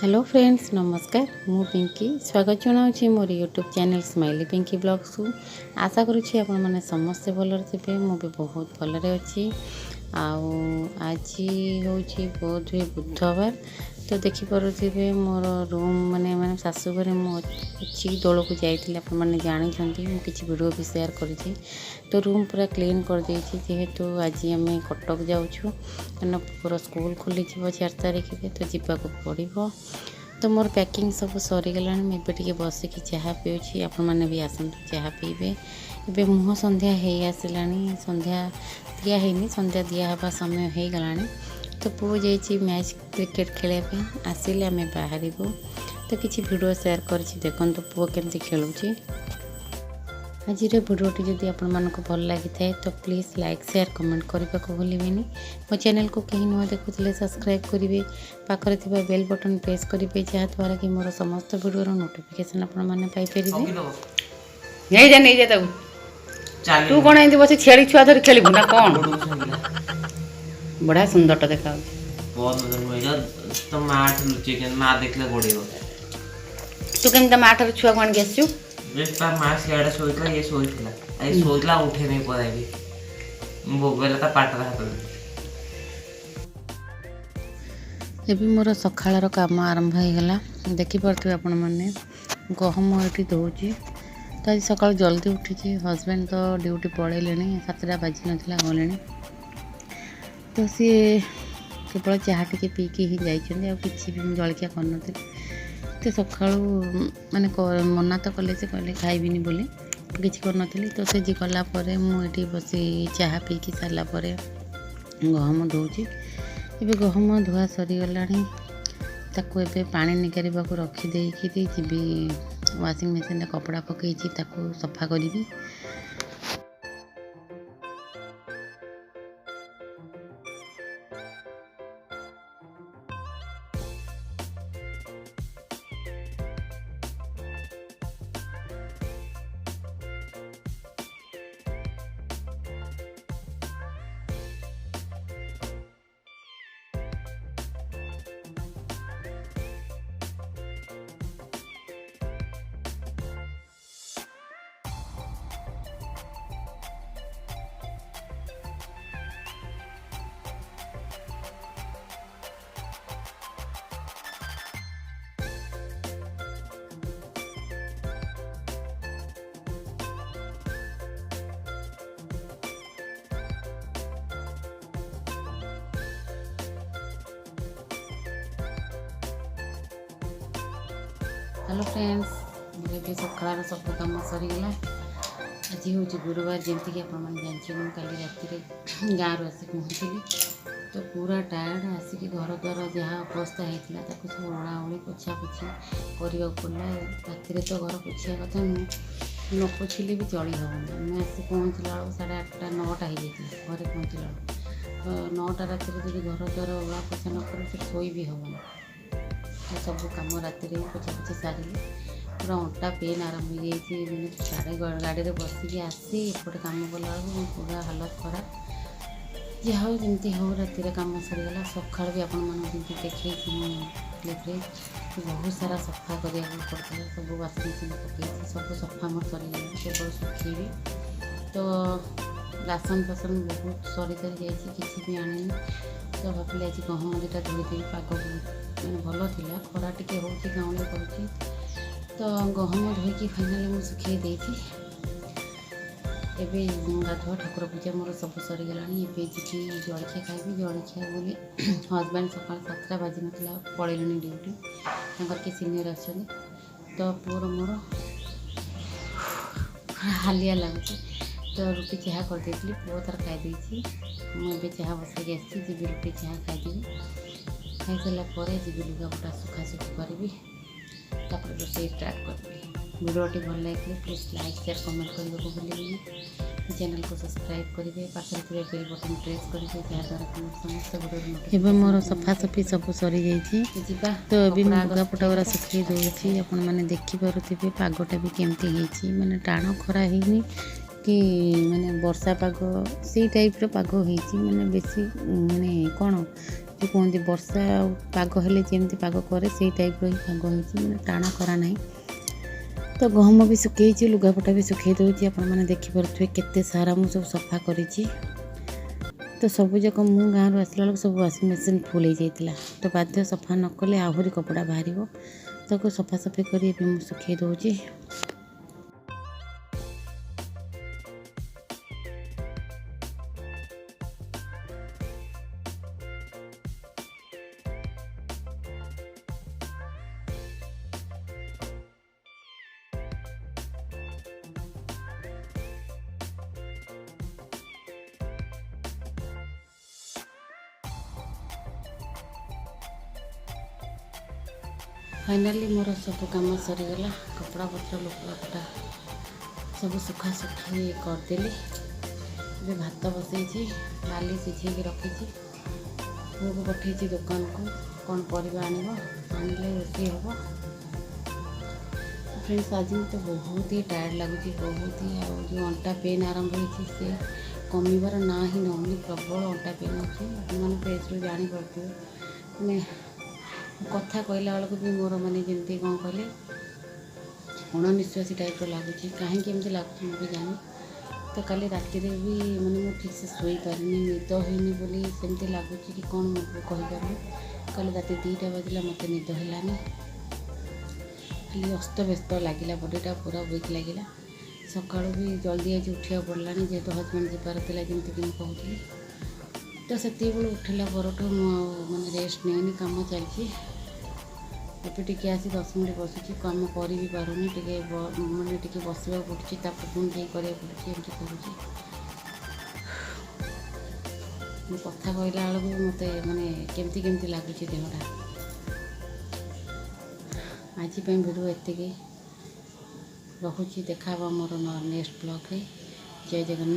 Hello friends नमस्कार मु पिंकी स्वागत जनाऊँ मोर YouTube channel Smiley Pinky vlogs को आशा करुँची आपण मैंने समस्ते भलरे थे मु भी बहुत भलरे अच्छी आज हूँ बोध हुए बुधवार तो देखिपे मोर रूम माने माने शाशुघर मुझी दौड़ को जाइए आप जानते मुझे वीडियो भी शेयर करी तो रूम पूरा क्लीन कर जेहेतु आज आम कटक जाऊँ कहना पूरा स्कूल खोली 4 तारिख तो जावाक पड़ो तो मोर पैकिंग सब सरीगला मुझे बसिकी चाह पीऊँगी आपण मैंने भी आसतु चाह पीबे ए मुह संध्या हो आसला संध्या दिहनी संध्या दिहवा समय हो गला तो पुओ जाइए मैच क्रिकेट खेलने आसिले आम बाहर तो किसी वीडियो शेयर कर देखो पुओ केमती खेलुची आज वीडियोटी जदि आपण मानक भल लगी थाए तो प्लीज़ लाइक शेयर कमेंट करने को भूलें मो चैनल को कहीं नुआ देखुले सब्सक्राइब करेंगे पाखरे थिबा बेल बटन प्रेस करेंगे जहाँद्वारा कि मोर समस्त वीडियोर नोटिफिकेशन आपण मैंने पाइपर तू कौन एमती बस छेड़ी छुआ धरी खेलू ना कौन बढ़िया सुंदर देखा तू केम माँ ठार छुआ को आनिक आसचु माँ सियाड़े शोला ये शोला उठे नहीं पड़ा बोगला पाटर हाथ एबी मोर सकाळ काम आरंभ हो गला देखिपे आपण मैंने गहम ये दौची तो आज सका जल्दी उठी हजबैंड तो ड्यूटी पलैले 7टा बाजी नाला गले तो सी केवल चाह टी पीकी ही जाइए कि भी जलखिया कर तो सका माने मना तो कले से कहले खाइबिनी बोली किसी कर तो से जी कलापर मुझे बसी चाह पीकी सारापर गहम दौची ए गहम धुआ सरीगला ताकू ए पानी निगार रखीदे जी वाशिंग मशीन कपड़ा पकई सफा करी हेलो फ्रेंड्स मेरे सकाळ सब कम सरीगला आज हूँ गुरुवार जमीक जानते मुझे कल राति गाँव आसिक पहुँचली तो पूरा टायर्ड आसिक घर द्वार जहाँ अवस्था होता सब ओणाओणी पोछा पोछी करने पड़ा राति तो घर पोछा कथा नुह न पोछिले भी चली हेनी आम आसी पहुँचला 8:30 9टा हो जाता घर पहुँचला तो 9टा राति जब घर द्वार ओला पोछा न कर शोई भी हेनी सब कम राति पोछा पोछी सारे पूरा अंटा पेन आरंभ हो जाए मैंने साढ़े गाड़ी में बसिकी आसी एपटे कम कला पूरा हालत खराब जहाँ हो जमी हो राति कम सरीगला सका भी आपण मैंने देखी क्लिप्रे बहुत सारा सफा करने पड़ता सब वाशिंग मशीन पकई सब सफा मोर सरीगला केवल सुखेबी तो राशन फासन बहुत सरी सरी जा किसी भी आनी तो भाविले आज गहम दुटा धोईदेवी पाग मैंने भल था खरा टी हो गाँव कर तो गहम धोईकी फाइनाली मुझे सुखे देती एवं गाधुआ ठाकुर पूजा मोर सब सरीगला जी जलखिया खाइबी जलखिया बोली हजबैंड सका 7टा बाजी नाला पलैले ड्यूटी तक कि सीनियर अच्छा तो पुअर मोर हालिया लगुच तो रुटी चाह करदे पुओ तार खाई मुझे चाह बसैक आसी जी रुटी चाह खाईदेवी खाई सारापर जी लुगापटा सुखासुखी करी रोषे स्टार्ट करी वीडियोटी भल लगे प्लीज लाइक शेयर कमेंट करने को भूलें चैनल को सब्सक्राइब करेंगे पाखरे बेल बटन प्रेस करेंगे जहाँद्वारा समस्त वीडियो मोर सफासफी सब सरी जाइए तो अभी लुगापटा गुरा सुखी दूसरी आपण मैंने देखिपे पागटा भी केमती मैंने टाण खरा है कि माने वर्षा पाग से टाइप पाग हो माने बेसी माने कौन जो कहते वर्षा पाग हेले जमी पाग करे से टाइप ही पाग हो टाण करा ना। तो गहम भी सुखी लुगापटा भी सुखी दूसरी आपने देखिपे केते सारा मुझे सब सफा करी। तो सबूक मु गाँव आसला बेलू सब वाशिंग मशीन फुल हो जाता। तो बाध्य सफा नकले आहरी कपड़ा बाहर तो सफासफी कर सुखी दूसरी। फाइनाली मोर सब कम सरीगला कपड़ा पत्र लुगापटा सब सुखा सुखी करदेली। ये भात बसई डाली सिझे रखी पुओ को पठे दुकान को कौन परिवा आने रोषे हम। फ्रेंड्स आज तो बहुत ही टायर्ड लगुच बहुत ही जो अंटा पेन आरंभ हो कमिबार ना ही नौनी प्रबल अंटा पेन होने फेस जापे मैंने कथा कहला बेलू भी मोर माने जमी कौन कहले अणनिश्वासी टाइप लगुच कहीं लगुच मुझे जानी। तो कल राति भी माने मुझे ठीक से सोई पारिनी निद होनी बोली सेमती लगुच कि कौन मुझे कहीपर। कल राति 2टा बजला मत निद है खाली अस्त व्यस्त लगिला बॉडीटा पूरा वीक लगिला। सका भी जल्दी आज उठा पड़ा जेहेतु हजबैंड जीवार था जमीक कहती। तो से उठला पर मैंने रेस्ट नहीं कम चलती एपे टी आसी 10 मिनट बसुची कम कर भी पारूनी मैंने टी बसवा पड़े पुणी जा पड़े एमती करुँची। कथा कहला बेलू मत माने केमती केमती लगुच देहटा। आज वीडियो एति रखुची देखा मोर नेक्स्ट ब्लॉग रे। जय जगन्नाथ।